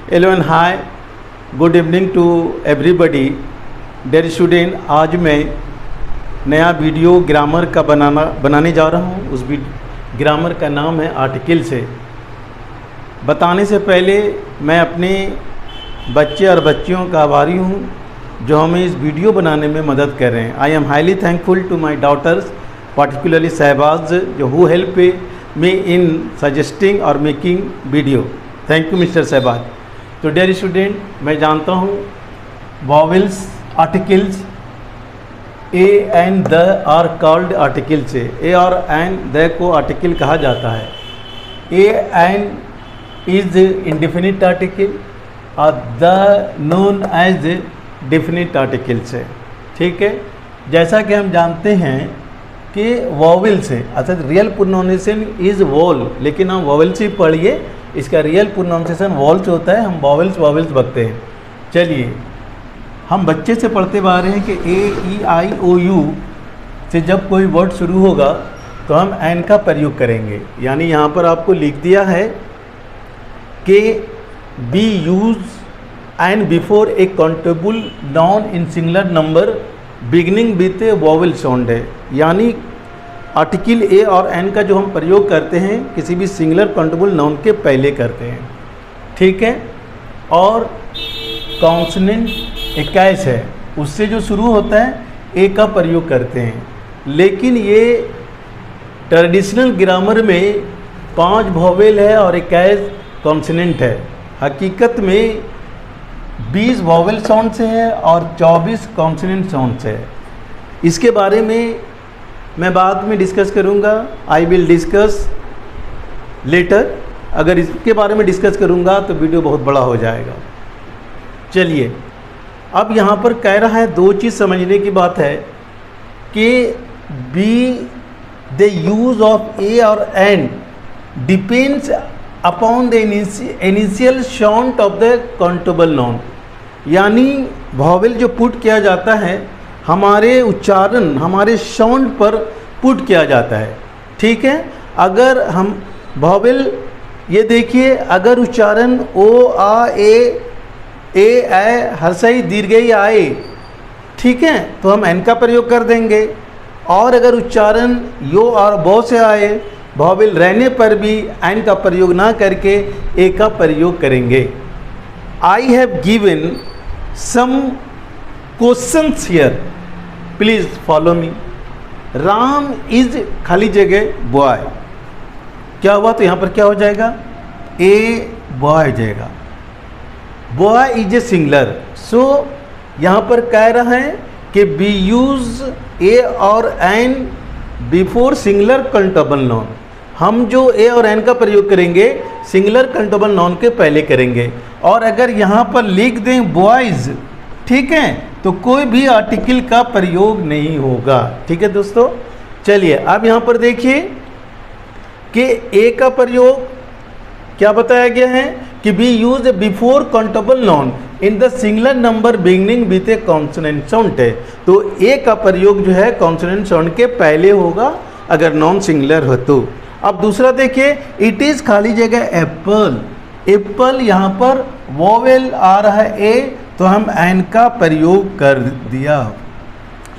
Hello and hi, good evening to everybody. Dear student, आज मैं नया वीडियो ग्रामर का बनाने जा रहा हूँ। उस ग्रामर का नाम है आर्टिकल से। बताने से पहले मैं अपने बच्चे और बच्चियों का आभारी हूँ जो हमें इस वीडियो बनाने में मदद कर रहे हैं। I am highly thankful to my daughters, particularly Shahbaz, जो who help me in suggesting और making video. Thank you mister Shahbaz. तो डियर स्टूडेंट, मैं जानता हूँ vowels articles a and the are called article से। ए और एंड द को article कहा जाता है। A and is indefinite article और the known as definite article से। ठीक है, जैसा कि हम जानते हैं कि वॉवेल से अर्थात रियल प्रोनाउंसिएशन इज वॉल, लेकिन हम वॉवेल से पढ़िए, इसका रियल प्रोनाउंसिएशन वॉल्स होता है। हम वॉवेल्स बकते हैं। चलिए, हम बच्चे से पढ़ते आ रहे हैं कि A-E-I-O-U से जब कोई वर्ड शुरू होगा तो हम एन का प्रयोग करेंगे। यानी यहाँ पर आपको लिख दिया है कि we use an before A countable noun in singular number beginning with A vowel sound है। यानी आर्टिकल ए और एन का जो हम प्रयोग करते हैं किसी भी सिंगुलर काउंटेबल नाउन के पहले करते हैं। ठीक है, और कॉन्सोनेंट 21 है, उससे जो शुरू होता है ए का प्रयोग करते हैं। लेकिन ये ट्रेडिशनल ग्रामर में 5 वॉवेल है और 21 कॉन्सोनेंट है। हकीकत में 20 वॉवेल साउंड से है और 24 कॉन्सोनेंट साउंड से है। इसके बारे में मैं बाद में डिस्कस करूंगा। I will discuss later. अगर इसके बारे में डिस्कस करूंगा तो वीडियो बहुत बड़ा हो जाएगा। चलिए, अब यहाँ पर कह रहा है, 2 चीज़ समझने की बात है कि be the use of a और an depends upon the initial sound of the countable noun. यानी वॉवेल जो पुट किया जाता है हमारे उच्चारण, हमारे साउंड पर पुट किया जाता है। ठीक है, अगर हम वॉवेल, ये देखिए, अगर उच्चारण ओ आ ए हर्षई दीर्घई आए, ठीक है, तो हम एन का प्रयोग कर देंगे। और अगर उच्चारण यो और बो से आए, वॉवेल रहने पर भी एन का प्रयोग ना करके ए का प्रयोग करेंगे। I have given some questions here, please follow me. Ram is खाली जगह बॉय, क्या हुआ? तो यहाँ पर क्या हो जाएगा? ए बॉय हो जाएगा। बॉय इज ए सिंगुलर, सो यहाँ पर कह रहा है कि बी यूज ए और an before singular countable noun. हम जो ए और एन का प्रयोग करेंगे सिंगुलर काउंटेबल नाउन के पहले करेंगे। और अगर यहाँ पर लिख दें बॉयज, ठीक है, तो कोई भी आर्टिकल का प्रयोग नहीं होगा। ठीक है दोस्तों, चलिए अब यहाँ पर देखिए कि ए का प्रयोग क्या बताया गया है कि we use before countable noun in the singular number beginning with A consonant sound है। तो ए का प्रयोग जो है कॉन्सोनेंट साउंड के पहले होगा अगर नॉन सिंगुलर हो तो। अब दूसरा देखिए, इट इज खाली जगह एप्पल। एप्पल यहाँ पर वॉवेल आ रहा है ए, तो हम एन का प्रयोग कर दिया।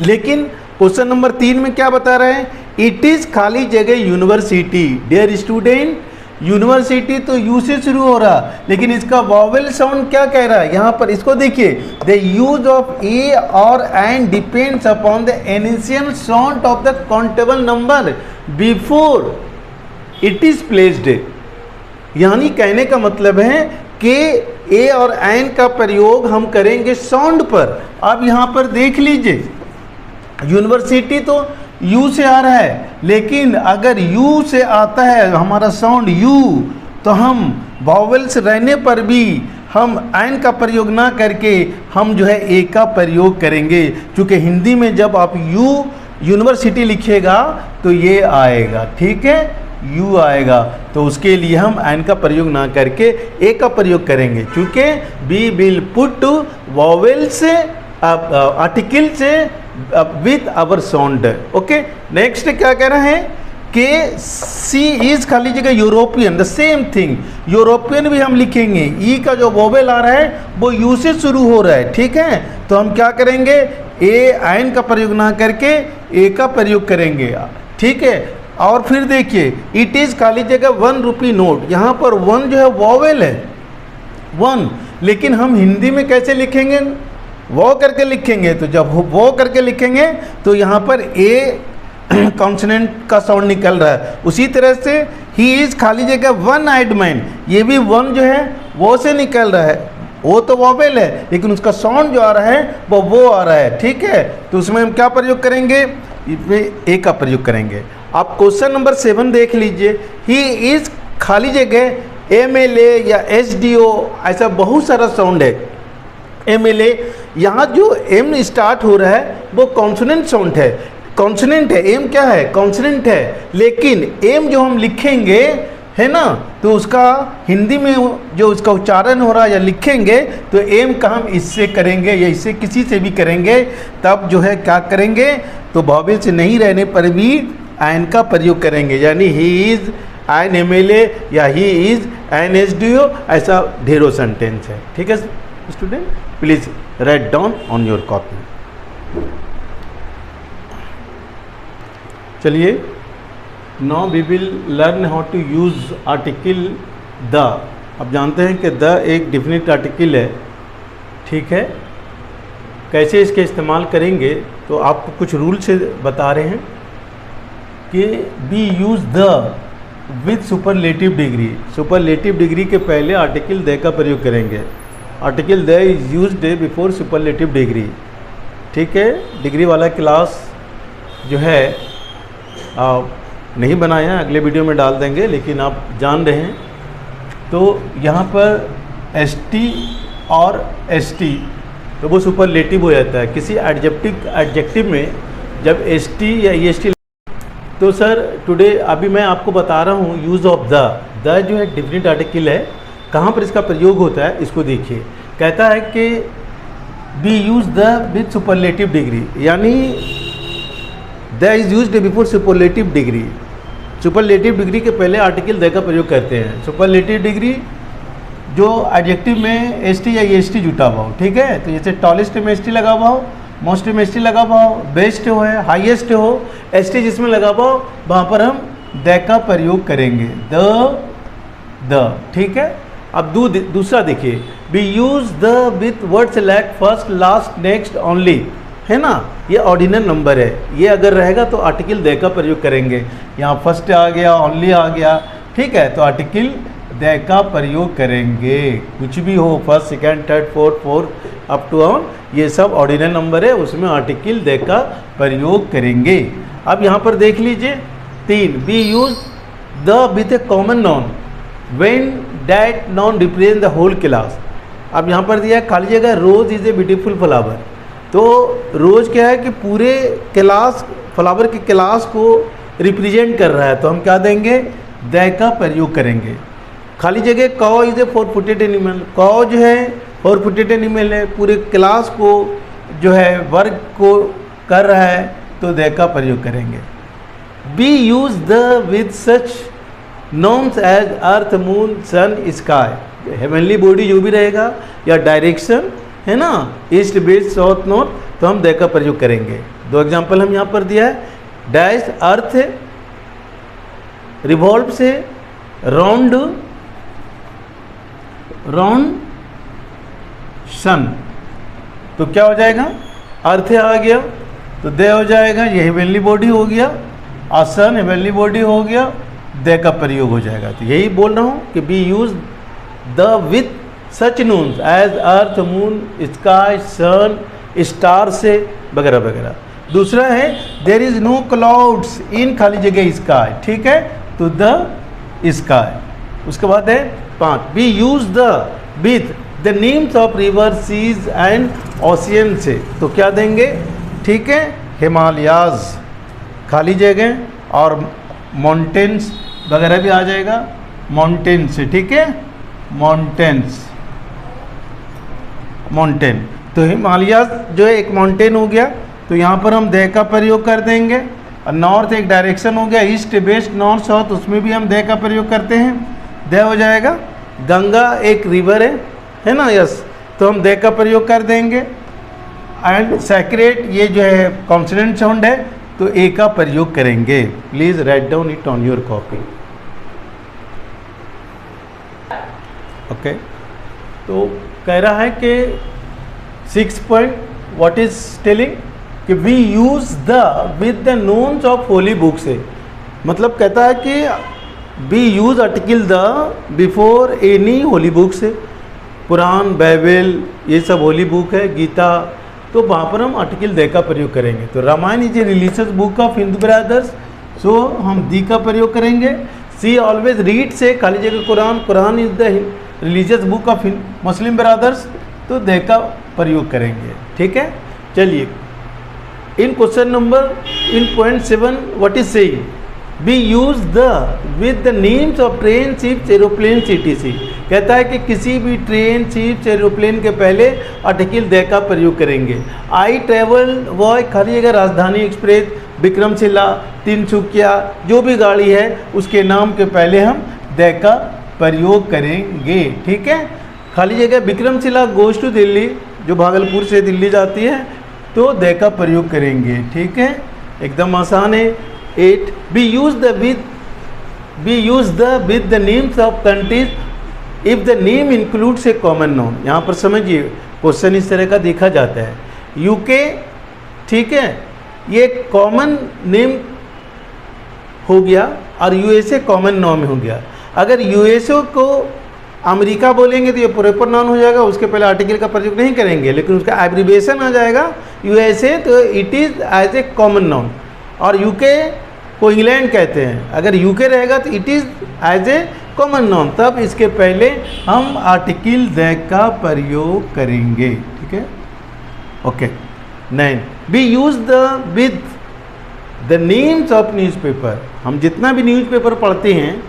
लेकिन क्वेश्चन नंबर 3 में क्या बता रहे हैं? इट इज खाली जगह यूनिवर्सिटी। डियर स्टूडेंट, यूनिवर्सिटी तो यू से शुरू हो रहा, लेकिन इसका वॉवेल साउंड क्या कह रहा है यहाँ पर? इसको देखिए, द यूज ऑफ ए और an depends upon the initial sound of the countable number before it is placed. यानी कहने का मतलब है कि ए और एन का प्रयोग हम करेंगे साउंड पर। अब यहाँ पर देख लीजिए, यूनिवर्सिटी तो यू से आ रहा है, लेकिन अगर यू से आता है हमारा साउंड यू, तो हम वॉवेल्स रहने पर भी हम एन का प्रयोग ना करके हम जो है ए का प्रयोग करेंगे। क्योंकि हिंदी में जब आप यूनिवर्सिटी लिखिएगा तो ये आएगा, ठीक है, यू आएगा, तो उसके लिए हम एन का प्रयोग ना करके ए का प्रयोग करेंगे। क्योंकि we will put vowels article से with hour sound. Okay, next क्या कह रहे हैं के सी इज खाली जगह European, the same thing, European भी हम लिखेंगे। ई का जो वोवेल आ रहा है वो यू से शुरू हो रहा है, ठीक है। तो हम क्या करेंगे, ए आयन का प्रयोग ना करके ए का प्रयोग करेंगे, ठीक है। और फिर देखिए इट इज़ खाली जगह 1 रुपी नोट, यहाँ पर 1 जो है वोवेल है 1, लेकिन हम हिंदी में कैसे लिखेंगे, वो करके लिखेंगे। तो जब वो करके लिखेंगे तो यहाँ पर ए कॉन्सोनेंट का साउंड निकल रहा है। उसी तरह से ही इज़ खाली जगह 1 आइड मैन, ये भी 1 जो है वो से निकल रहा है, वो तो वोवेल है लेकिन उसका साउंड जो आ रहा है वो आ रहा है, ठीक है। तो उसमें हम क्या प्रयोग करेंगे, ए का प्रयोग करेंगे। आप क्वेश्चन नंबर 7 देख लीजिए, ही इज़ खाली जगह MLA या SDO, ऐसा बहुत सारा साउंड है। MLA, यहाँ जो एम स्टार्ट हो रहा है वो कॉन्सोनेंट साउंड है, कॉन्सोनेंट है। एम क्या है, कॉन्सोनेंट है, लेकिन एम जो हम लिखेंगे है ना, तो उसका हिंदी में जो उसका उच्चारण हो रहा है या लिखेंगे तो एम का हम इससे करेंगे या इससे किसी से भी करेंगे, तब जो है क्या करेंगे, तो वॉवेल से नहीं रहने पर भी आयन का प्रयोग करेंगे। यानी ही इज़ आयन MLA या ही इज़ आयन SDO, ऐसा ढेरों सेंटेंस है, ठीक है student. Please write down on your copy. चलिए, now we will learn how to use article the. अब जानते हैं कि द एक डिफिनिट आर्टिकल है, ठीक है। कैसे इसके इस्तेमाल करेंगे, तो आपको कुछ रूल से बता रहे हैं कि we use the with superlative degree. Superlative degree के पहले आर्टिकल द का प्रयोग करेंगे। Article the is used before superlative degree, ठीक है। डिग्री वाला क्लास जो है नहीं बनाया, अगले वीडियो में डाल देंगे, लेकिन आप जान रहे हैं। तो यहाँ पर ST और ST तो वो सुपरलेटिव हो जाता है। किसी एडजेक्टिव में जब ST या EST, तो सर टुडे अभी मैं आपको बता रहा हूँ यूज़ ऑफ द जो है डिफिनिट आर्टिकल है, कहाँ पर इसका प्रयोग होता है इसको देखिए। कहता है कि we use the with superlative degree, यानी the is used before superlative degree. Superlative degree के पहले आर्टिकल द का प्रयोग करते हैं। सुपरलेटिव डिग्री जो एडजेक्टिव में ST या EST जुटा हुआ हो, ठीक है। तो जैसे टॉलेस्ट में ST लगा हुआ हो, मोस्ट में ST लगा हुआ हो, बेस्ट हो है, हाईएस्ट हो, ST जिसमें लगा हुआ हो वहाँ पर हम द का प्रयोग करेंगे, द, ठीक है। अब दूसरा देखिए, we use the with words like first, last, next, only, है ना। ये ऑर्डिनल नंबर है, ये अगर रहेगा तो आर्टिकल द का प्रयोग करेंगे। यहाँ फर्स्ट आ गया, ओनली आ गया, ठीक है, तो आर्टिकल द का प्रयोग करेंगे। कुछ भी हो, first, second, third, fourth up to on, ये सब ऑर्डिनल नंबर है, उसमें आर्टिकल द का प्रयोग करेंगे। अब यहाँ पर देख लीजिए 3, we use the with a common noun when that noun represent the whole class. अब यहाँ पर दिया है खाली जगह, rose is a beautiful flower. तो रोज़ क्या है कि पूरे क्लास, फ्लावर की क्लास को रिप्रेजेंट कर रहा है, तो हम क्या देंगे, द का प्रयोग करेंगे। खाली जगह कौ इज़ ए 4 फुटेड एनिमल, कौ जो है 4 फुटेड एनिमल है, पूरे क्लास को जो है वर्ग को कर रहा है, तो द का प्रयोग करेंगे। We use the with such nouns as earth, moon, sun, sky, heavenly body जो भी रहेगा, या डायरेक्शन है ना, ईस्ट, वेस्ट, साउथ, नॉर्थ, तो हम द का प्रयोग करेंगे। 2 एग्जाम्पल हम यहाँ पर दिया है, डैश अर्थ, रिवॉल्व से राउंड, सन, तो क्या हो जाएगा, अर्थ आ गया तो द हो जाएगा, ये हेवनली बॉडी हो गया, और सन हेवनली बॉडी हो गया, द का प्रयोग हो जाएगा। तो यही बोल रहा हूँ कि we use the with such nouns as earth, moon, sky, sun, star से वगैरह वगैरह। दूसरा है there is no clouds in खाली जगह स्काई, ठीक है, तो द स्काई। उसके बाद है 5, we use the with the names of river, seas and ocean से, तो क्या देंगे, ठीक है, हिमालयाज खाली जगह, और माउंटेन्स वगैरह भी आ जाएगा, माउंटेन से, ठीक है, माउंटेन्स, माउंटेन, तो हिमालय जो है एक माउंटेन हो गया, तो यहाँ पर हम द का प्रयोग कर देंगे। और नॉर्थ एक डायरेक्शन हो गया, ईस्ट वेस्ट नॉर्थ साउथ, उसमें भी हम दे का प्रयोग करते हैं, दे हो जाएगा। गंगा एक रिवर है ना, यस, तो हम दे का प्रयोग कर देंगे। एंड सेक्रेट ये जो है कॉन्सोनेंट साउंड है तो ए का प्रयोग करेंगे। Please write down it on your copy. Okay, तो कह रहा है कि 6 पॉइंट व्हाट इज टेलिंग कि we use the with the nouns of holy book से, मतलब कहता है कि we use article the before any holy book से। पुराण, बाइबल ये सब होली बुक है, गीता, तो वहाँ पर हम आर्टिकल द का प्रयोग करेंगे। तो Ramayana is a religious book of Hindu brothers, so हम दी का प्रयोग करेंगे। सी ऑलवेज रीड से खाली जगह Quran, Quran is the religious book of Muslim brothers, तो दे का प्रयोग करेंगे। ठीक है, चलिए in question number in point 7 what is saying we use the with the names of train, ships, aeroplane, etc। कहता है कि किसी भी ट्रेन, शिप्स, एरोप्लेन के पहले आर्टिकल द का प्रयोग करेंगे। आई ट्रेवल वह खाली जगह राजधानी एक्सप्रेस, विक्रमशिला, तिनसुकिया, जो भी गाड़ी है उसके नाम के पहले हम द का प्रयोग करेंगे। ठीक है, खाली जगह विक्रमशिला गोज टू दिल्ली, जो भागलपुर से दिल्ली जाती है, तो द का प्रयोग करेंगे। ठीक है, एकदम आसान है। 8 B use the with the names of countries if the name includes A common noun. यहाँ पर समझिए क्वेश्चन इस तरह का देखा जाता है। यूके, ठीक है, ये कॉमन नेम हो गया और यूएसए कॉमन नाउन हो गया। अगर यूएसए को अमेरिका बोलेंगे तो ये प्रॉपर नाउन हो जाएगा, उसके पहले आर्टिकल का प्रयोग नहीं करेंगे, लेकिन उसका एब्रिविएशन आ जाएगा यूएसए, तो it is as a common noun. और यूके को इंग्लैंड कहते हैं, अगर यूके रहेगा तो it is as a common noun, तब इसके पहले हम आर्टिकल द का प्रयोग करेंगे। ठीक है, okay. 9 we use the with the names of newspaper. हम जितना भी न्यूज़पेपर पढ़ते हैं,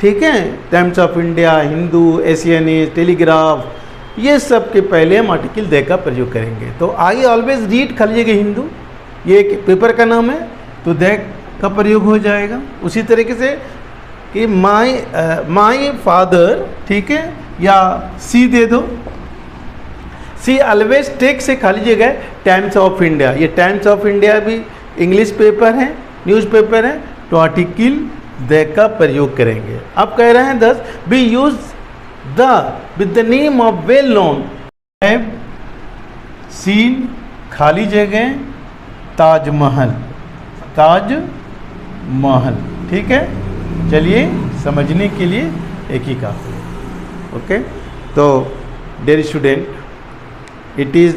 ठीक है, Times of India, Hindu, Asian Age, Telegraph, ये सब के पहले हम आर्टिकल द का प्रयोग करेंगे। तो आई ऑलवेज रीड खाली जगह हिंदू, ये एक पेपर का नाम है, तो द का प्रयोग हो जाएगा। उसी तरीके से कि माई फादर, ठीक है, या सी दे दो, सी ऑलवेज टेक से खाली जगह टाइम्स ऑफ इंडिया, ये टाइम्स ऑफ इंडिया भी इंग्लिश पेपर है, न्यूज़पेपर है, तो आर्टिकल द का प्रयोग करेंगे। अब कह रहे हैं 10 B use the with the name of well known have seen खाली जगह ताजमहल, ताजमहल। ठीक है, चलिए समझने के लिए एक ही काफी है। ओके, तो dear student, it is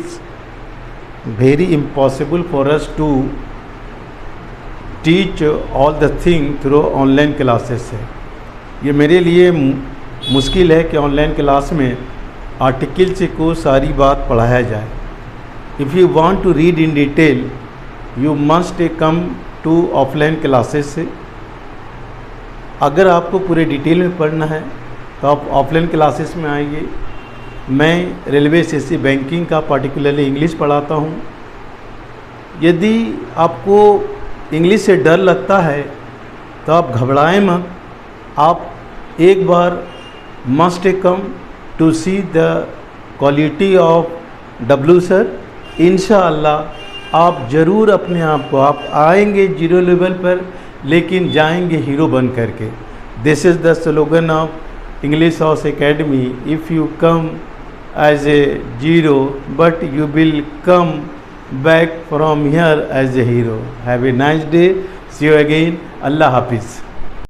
very impossible for us to teach all the thing through online classes है। ये मेरे लिए मुश्किल है कि ऑनलाइन क्लास में आर्टिकल से को सारी बात पढ़ाया जाए। If you want to read in detail you must come to offline classes से। अगर आपको पूरे डिटेल में पढ़ना है तो आप ऑफलाइन क्लासेस में आइए। मैं रेलवे एसएससी बैंकिंग का पार्टिकुलरली इंग्लिश पढ़ाता हूँ। यदि आपको इंग्लिश से डर लगता है तो आप घबराएं मत, आप एक बार must come to see the quality of W sir. इंशाअल्लाह आप ज़रूर अपने आप को, आप आएंगे जीरो लेवल पर लेकिन जाएंगे हीरो बन करके। This is the slogan of English House Academy. If you come as a zero but you will come back from here as a hero. Have a nice day. See you again. Allah Hafiz.